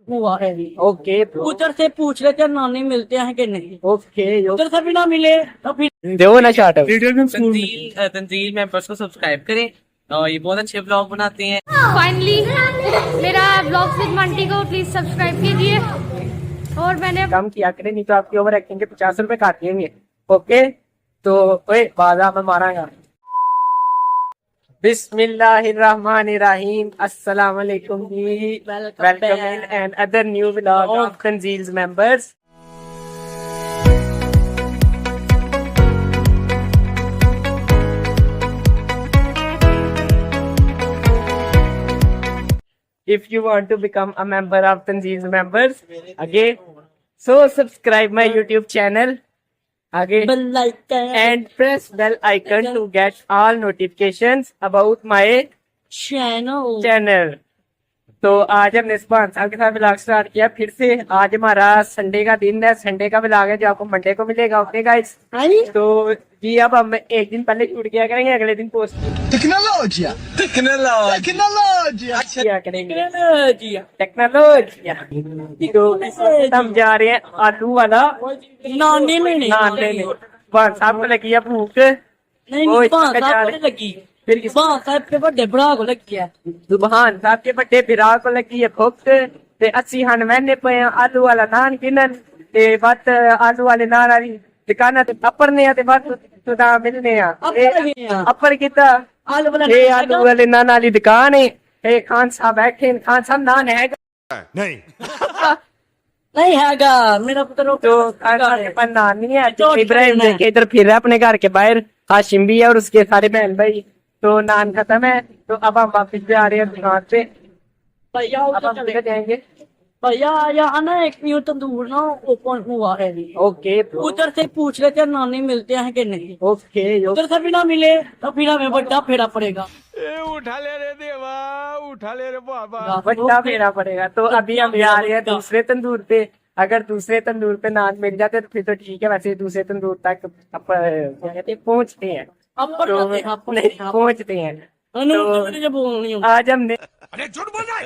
हुआ है। ओके उधर से पूछ लेते हैं नानी मिलते हैं कि नहीं। ओके उधर से भी ना मिले तो फिर दो ना चार्ट तंजील मेंबर्स को सब्सक्राइब करें और ये बहुत अच्छे ब्लॉग बनाते हैं। फाइनली मेरा ब्लॉग्स विद मंटी को प्लीज सब्सक्राइब कीजिए। और मैंने कम किया करें, नहीं तो आपकी ओवर एक्टिंग के 50 रुपए काट लेंगे। ओके तो ओए बाजा में मारांगा। बिस्मिल्लाहिर्रहमानिर्रहीम, अस्सलाम वालेकुम जी। Welcome in and other new vlog of Tanzeel's members. If you want to become a member of Tanjeel's members, again, so subscribe my YouTube channel, again, bell icon and press bell icon to get all notifications about my channel. channel. तो आज हमने सुभान साहब के साथ vlog start किया फिर से। आज हमारा संडे का दिन है, संडे का व्लॉग है जो आपको मंडे को मिलेगा। ओके गाइस, तो जी अब हम एक दिन पहले शूट किया करेंगे, अगले दिन पोस्ट टेक्नोलॉजी किया करेंगे। टेक्नोलॉजी तो हम जा रहे हैं आलू वाला नानी में नहीं नान लेने। सुभान साहब को लगी है भूख। नहीं वो सुभान इसका साहब जान- को लगी, फिर किस सुभान साहब के बड़े भरा को लगी है। सुभान साहब के बड़े भरा को लगी है भुख ते अस्सी हन मैंने पे आलू वाला नान किनन ते बस आलू वाले नान वाली दुकाना ते अपर ने ते बस तुदा मिलने आ अपर किता आलू वाला ये आलू वाले नान वाली दुकान है। ए खान साहब बैठे हैं, खान साहब नान है नहीं नहीं हैगा मेरा पुत्र। तो खान साहब के पास नान नहीं है। तो इब्राहिम है। देखे इधर फिर रहा है अपने घर के बाहर। हाशिम भी है और उसके सारे बहन भाई। तो नान खत्म है तो अब हम वापिस भी आ रहे हैं दुकान पे। भैया अब उधर हम चले लेकर जाएंगे। भैया यहाँ ना एक न्यू तंदूर ना ओपन हुआ है। ओके उधर से पूछ लेते हैं नानी मिलते हैं कि नहीं। ओके उधर से भी ना मिले तो फिर हमें बड़ा फेरा पड़ेगा। उठा ले रे देवा, उठा ले रे बाबा। बड़ा फेरा पड़ेगा। तो अभी हम आ रहे हैं दूसरे तंदूर पे। अगर दूसरे तंदूर पे नान मिल जाते तो फिर तो ठीक है, वैसे दूसरे तंदूर तक क्या कहते हैं पहुंचते हैं अपर तो नहीं पहुंचते हैं। मुझे बोलनी होगी। आज हमने अरे झूठ बोल रहा है,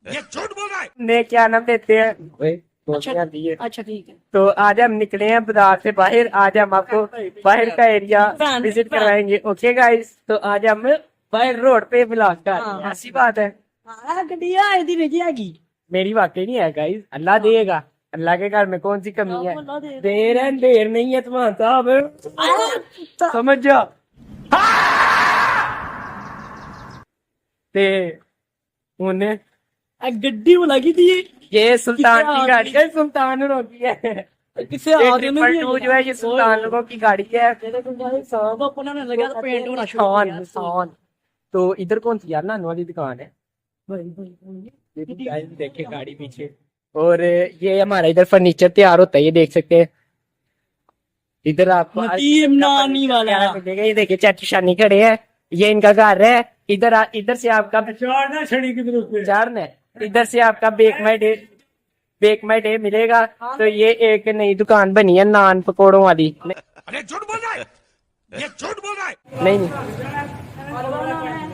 ये झूठ बोल रहा है। ने क्या नाम देते हैं अच्छा ठीक है। तो आज हम निकले हैं बाजार से बाहर। आज हम आपको बाहर का एरिया विजिट करवाएंगे। ओके गाइस, तो आज हम बाहर रोड पे व्लॉग कर रहे हैं। ऐसी बात है, गड्डिया इधर नहीं आएगी। मेरी वाकई नहीं है गाइस, अल्लाह देगा। अल्लाह के घर में कौन सी कमी है। अल्लाह दे। देर है देर नहीं है तुम्हारा साहब, समझ जा। ते उन्हें गड्डी वो लगी थी ये सुल्तान की गाड़ी है, सुल्तान रोकी है। किसे ये आगे में ट्रिपल टू जो है ये सुल्तान लोगों की गाड़ी है। वो अपना ने लगा पेंट होना शुरू शान किया। शान। तो इधर कौन सी यार नान वाली दुकान है। ये भी गाइस देखे गाड़ी पीछे। और ये हमारा इधर फर्नीचर तैयार होता है, ये देख सकते हैं। इधर आपको नदीम नानी वाला। मिलेगा। ये देखिए चाची शानी खड़े हैं, ये इनका घर है। इधर इधर से आपका चढ़ना छड़ी की तरफ से। चार ने इधर से आपका बेक माई डे मिलेगा। तो ये एक नई दुकान बनी है नान पकौड़ों वाली। अरे झूठ बोल रहा है, ये झूठ बोल रहा है। नहीं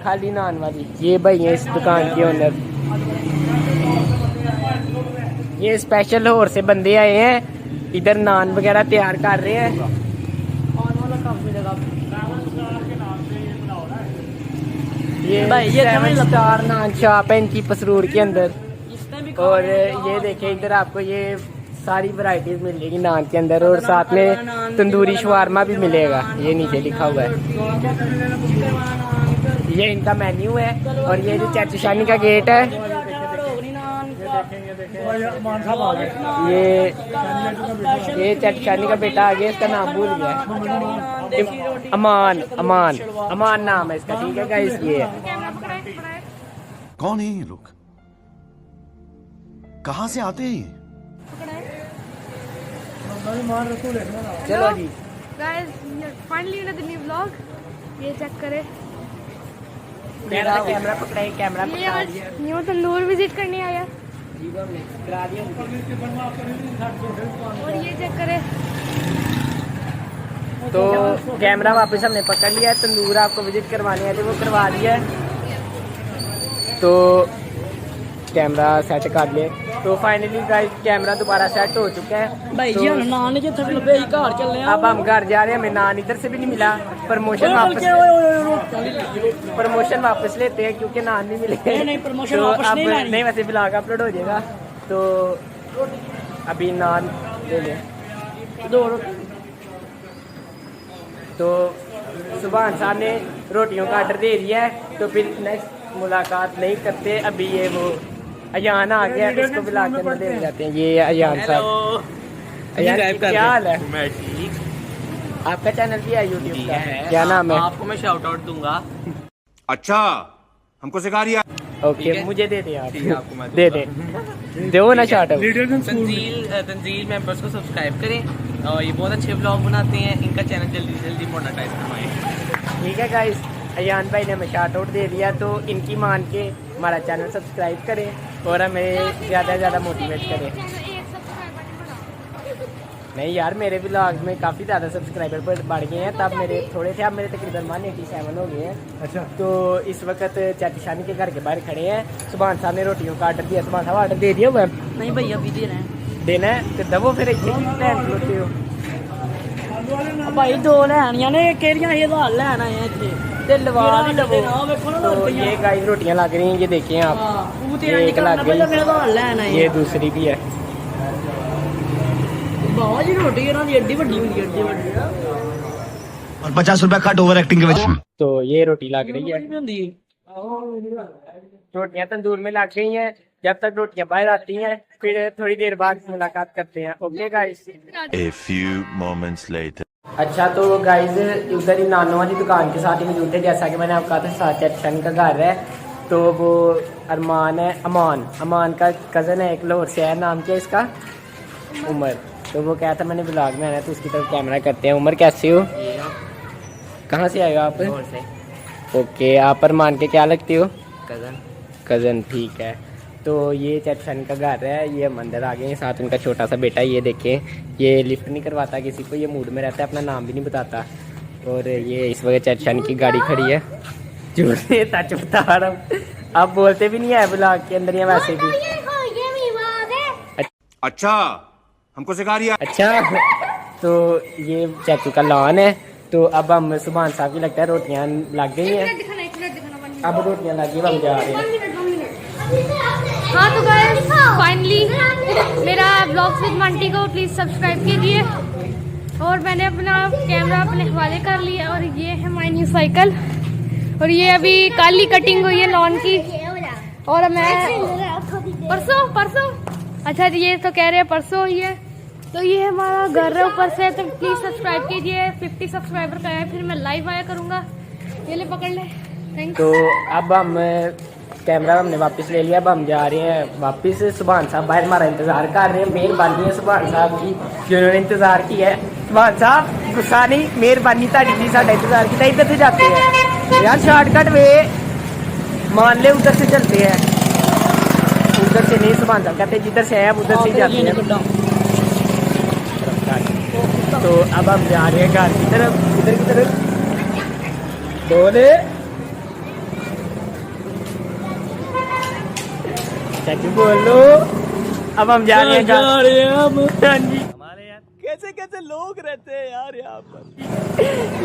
खाली नान वाली। ये भाई है इस दुकान के ओनर। ये स्पेशल होर से बंदे आए हैं, इधर नान वगैरह तैयार कर रहे हैं। ये भाई, ये 7 स्टार नान शॉप है इनकी पसरूर के अंदर। इसमें भी और ये देखिए इधर आपको ये सारी वैरायटीज मिलेगी नान के अंदर। और साथ में तंदूरी शवारमा भी मिलेगा, ये नीचे लिखा हुआ है। ये इनका मेन्यू है। और ये जो चाचूशानी का गेट है, ये चाचूशानी का बेटा आ गया, इसका नाम भूल गया। अमान अमान अमान नाम है इसका। ठीक है गाइस, ये है। कौन है ये लोग, कहाँ से आते हैं ये? चलो जी, guys finally in the new vlog. ये चेक करें, मेरा कैमरा पकड़ाई, कैमरा ये पकड़ा आज दिया। न्यू तंदूर विजिट करने आया। करा दिया। और ये चेक करें, तो कैमरा वापस हमने पकड़ लिया है। तंदूर आपको विजिट करवाने आए थे, वो करवा दिया है। तो कैमरा सेट कर लिया। तो फाइनली गाइस कैमरा दोबारा सेट हो चुका है। भाई तो जी हम नान ने जिथे लबे ही घर चले अब हम घर जा रहे हैं, हमें नान इधर से भी नहीं मिला। प्रमोशन वापस लेते हैं क्योंकि नान नहीं मिले। नहीं, promotion तो वापस अब नहीं लेनी। नहीं, वैसे ब्लॉग अपलोड हो जाएगा। तो अभी नान ले लें। तो सुभान साहब ने रोटियों का ऑर्डर दे दिया है, तो फिर नेक्स्ट मुलाकात नहीं करते। अभी ये वो अयान आ गया, इसको बुला के अंदर ले जाते हैं। ये अयान साहब। अयान क्या हाल है? मैं ठीक। आपका चैनल भी है यूट्यूब का, क्या नाम है? आपको मैं शाउट आउट दूंगा। अच्छा हमको सिखा रिया। ओके, मुझे दे दे आप। ठीक है, आपको मैं दे दे दो ना शॉर्ट। तंजील मेंबर्स को सब्सक्राइब करें और ये बहुत अच्छे ब्लॉग बनाते हैं। इनका चैनल जल्दी से जल्दी मोनेटाइज करवाएं। ठीक है गाइस, अयान भाई ने हमें शॉर्ट आउट दे दिया, तो इनकी मान के हमारा चैनल सब्सक्राइब करें और हमें ज़्यादा से ज़्यादा मोटिवेट करें। नहीं यार, मेरे ब्लॉग में काफ़ी ज़्यादा सब्सक्राइबर बढ़ गए हैं। तब मेरे थोड़े थे, अब मेरे तकरीबन 187 हो गए हैं। अच्छा, तो इस वक्त चाची के घर के बाहर खड़े हैं। सुभान साहब ने रोटियों का ऑर्डर दिया। सुभान साहब ऑर्डर दे दिया हुआ है? नहीं भैया अभी दे रहे हैं। देना है तो दबो फिर इतनी प्लान खलोते हो। भाई दो लैनियां ने केरियां ये हाल लैन आए हैं इतने ते लवा भी लवो। देखो ना तो ये गाइस रोटियां लग रही हैं, ये देखिए आप। वो ये एक लग मेरा गई, हाल लैन आए ये दूसरी भी है। बहुत जी रोटी इन्हां दी एड्डी वड्डी हुंदी, एड्डी वड्डी और 50 रुपया कट ओवर एक्टिंग के वजह से। तो ये रोटी लग रही है। हुंदी। रोटियां तंदूर में लग गई हैं। जब तक रोटियां बाहर आती हैं फिर थोड़ी देर बाद मुलाकात करते हैं। Okay guys. A few moments later. अच्छा, तो गाइस उधर ही नानो वाली दुकान के साथ ही मौजूद है। जैसा कि मैंने आपको कहा था, साथ शन का घर है। तो वो अरमान है, अमान का कज़न है, एक लाहौर से है। नाम क्या है इसका? उमर। तो वो कहता मैंने ब्लॉग में आना, तो उसकी तरफ कैमरा करते हैं। उमर कैसे हो? कहाँ से आएगा आप? ओके, आप अरमान के क्या लगते हो? कज़न। ठीक है। तो ये चैटसन का घर है। ये हम अंदर आ गए हैं, साथ उनका छोटा सा बेटा। ये देखें, ये लिफ्ट नहीं करवाता किसी को, ये मूड में रहता है, अपना नाम भी नहीं बताता। और ये इस वक्त चैटसन की गाड़ी खड़ी है। चुप बता रहा हूँ, आप बोलते भी नहीं है ब्लॉग के अंदर या वैसे भी। अच्छा हमको सिखा रिया। अच्छा, तो ये चाचू का लॉन है। तो अब हम सुभान साहब की लगता है रोटियां लग गई हैं। अब रोटियां लग गई, हम जा रहे हैं। हाँ तो गाइस फाइनली मेरा ब्लॉग्स विद मंटी को प्लीज़ सब्सक्राइब कीजिए। और मैंने अपना कैमरा अपने हवाले कर लिया। और ये है माई न्यू साइकिल। और ये अभी कल ही कटिंग हुई है लॉन की। और मैं परसों अच्छा, ये तो कह रहे हैं परसों हुई है। तो ये हमारा घर है ऊपर से। तो प्लीज़ सब्सक्राइब कीजिए। 50 सब्सक्राइबर का है, फिर मैं लाइव आया करूँगा। ये ले पकड़ ले। थैंक्स। तो अब हम कैमरा हमने वापस ले लिया। अब हम जा रहे हैं वापस। सुभान साहब बाहर हमारा इंतजार कर रहे हैं। मेहरबानी है सुभान साहब की, जिन्होंने इंतजार किया है। सुभान साहब गुस्सा नहीं, मेहरबानी ताड़ी जी, साਡਾ इंतजार किया। इधर से जाते हैं यार, शॉर्टकट वे मान ले, उधर से चलते हैं। उधर से नहीं, सुभान साहब कहते जिधर से आए उधर से जाते हैं। तो अब हम जा रहे हैं घर की तरफ। इधर की तरफ बोले चाचू बोलो। अब हम जा रहे हैं घर। हाँ जी, कैसे कैसे लोग रहते हैं यार यहाँ पर।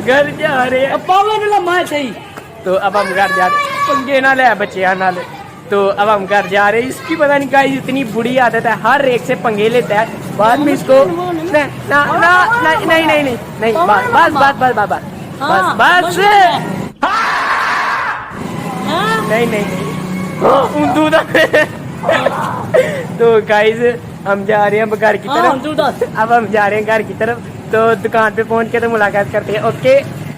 घर जा रहे हैं। पावन लम्हा है सही। तो अब हम घर जा रहे हैं, पंगे ना ले बच्चे नाल। तो अब हम घर जा रहे हैं। इसकी पता नहीं गाइस इतनी बुरी आदत है, हर एक से पंगे लेता है। बाद में इसको नहीं नहीं बस नहीं तो गाइस हम जा रहे हैं घर की तरफ। अब हम जा रहे हैं घर की तरफ। तो दुकान पे पहुंच के तो मुलाकात करते हैं। Okay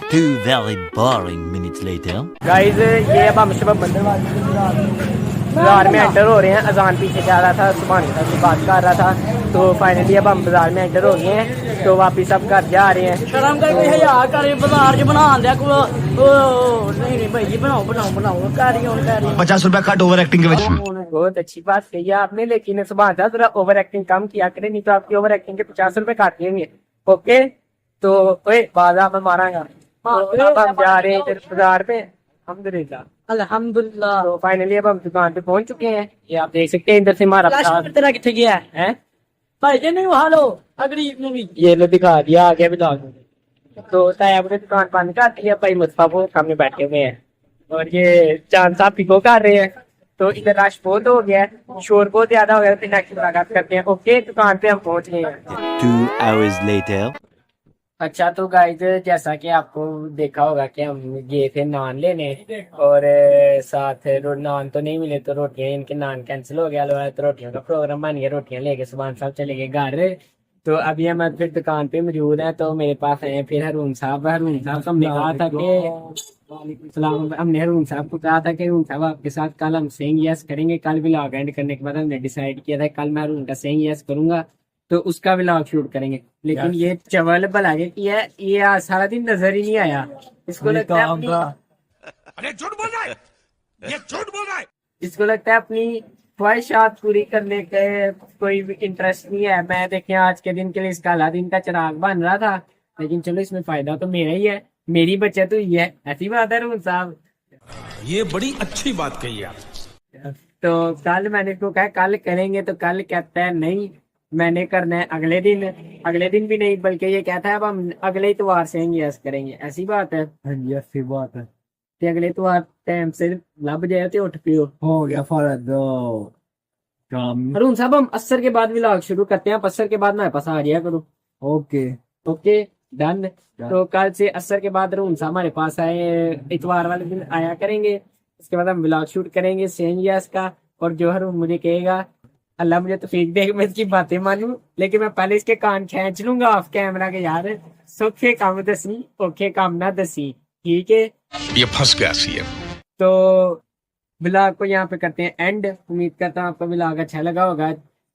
2 very boring minutes later. Guys, ये अब हम शबब बंदर बाजार में एंटर हो रहे हैं। अजान पीछे जा रहा था, सुभान साहब से बात कर रहा था। तो फाइनली अब हम बाजार में एंटर हो गए हैं। तो वापिस अब घर जा रहे हैं। शर्म कर कोई हजार करे बाजार च बना दिया को। नहीं भाई बनाओ 50 रुपया कट ओवर एक्टिंग के वजह से। बहुत अच्छी बात कही है आपने, लेकिन सुभान साहब थोड़ा ओवर एक्टिंग कम किया करें, नहीं तो आपकी ओवर एक्टिंग के 50 रुपए काट देंगे। ओके, तो बाजार में मारांगा। तो अब हम जा रहे हैं बाजार पे। अल्हम्दुलिल्लाह। अल्हम्दुलिल्लाह। तो फाइनली अब हम दुकान पे पहुंच चुके हैं। ये आप देख सकते हैं इधर से हमारा लास्ट तेरा किथे गया है। भाई जी नहीं हालो अगली मूवी ये लो दिखा दिया आगे भी लॉग। तो तैयब ने दुकान बंद कर दिया, भाई मुस्तफा वो सामने बैठे हुए हैं और ये चांद साहब पिको कर रहे हैं। तो इधर रश बहुत हो गया है, शोर बहुत ज्यादा हो गया, तो नेक्स्ट मुलाकात करते हैं। ओके, दुकान पे हम पहुंच गए हैं। 2 hours later. अच्छा तो गाइस, जैसा कि आपको देखा होगा कि हम गए थे नान लेने और साथ नान तो नहीं मिले, तो रोटियां, इनके नान कैंसिल हो गया, तो रोटियों का प्रोग्राम बन गया। रोटियां लेके सुभान साहब चले गए घर। तो अभी हम फिर दुकान पे मौजूद हैं। तो मेरे पास आए फिर हरून साहब को हमने कहा था कि सलाम, हमने हरून साहब को कहा था कि हरून साहब आपके साथ कल हम सेइंग यस करेंगे। कल व्लॉग एंड करने के बाद हमने डिसाइड किया था कल मैं हरून का सेइंग यस करूंगा, तो उसका व्लॉग शूट करेंगे। लेकिन ये चवल भला की है, ये आज सारा दिन नजर ही नहीं आया। इसको लगता है अरे झूठ बोल रहा है, ये झूठ बोल रहा है। इसको लगता है अपनी ख्वाहिशात पूरी करने के कोई भी इंटरेस्ट नहीं है। मैं देखें आज के दिन के लिए इसका आला दिन का चिराग बन रहा था, लेकिन चलो इसमें फायदा तो मेरा ही है, मेरी बचत हुई है। ऐसी बात है रोहन साहब। ये बड़ी अच्छी बात कही आप। तो कल मैंने इसको कहा कल करेंगे, तो कल कहता है नहीं मैंने करना है अगले दिन भी नहीं, बल्कि ये कहता है अब हम अगले इतवार से यस करेंगे। ऐसी बात है। हाँ जी ऐसी बात है। ते अगले इतवार टाइम से लब जाए तो उठ पियो। हो गया फर्क दो काम। अरुण साहब हम असर के बाद व्लॉग शुरू करते हैं, असर के बाद मेरे पास आ जाया करो। Okay okay done. तो कल से असर के बाद अरुण साहब हमारे पास आए, इतवार वाले दिन आया करेंगे। उसके बाद हम व्लॉग शूट करेंगे सेम यस का। और जो अरुण मुझे कहेगा, अल्लाह मुझे तो फीक देख मैं इसकी बातें मानूं, लेकिन मैं पहले इसके कान खींच लूंगा ऑफ कैमरा के। यार सौखे काम दसी औखे काम ना दसी, ठीक है। ये फंस गया सीएम। तो व्लॉग को यहाँ पे करते हैं एंड। उम्मीद करता हूँ आपको व्लॉग अच्छा लगा होगा।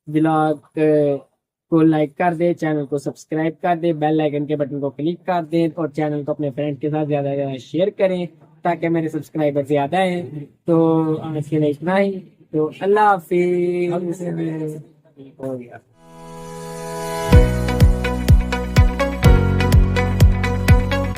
व्लॉग को लाइक कर दे, चैनल को सब्सक्राइब कर दे, बेल आइकन के बटन को क्लिक कर दे और चैनल को अपने फ्रेंड के साथ ज्यादा से ज्यादा शेयर करें ताकि मेरे सब्सक्राइबर ज्यादा हैं। तो आज के लिए इतना ही। तो अल्लाह हाफिज। हो गया।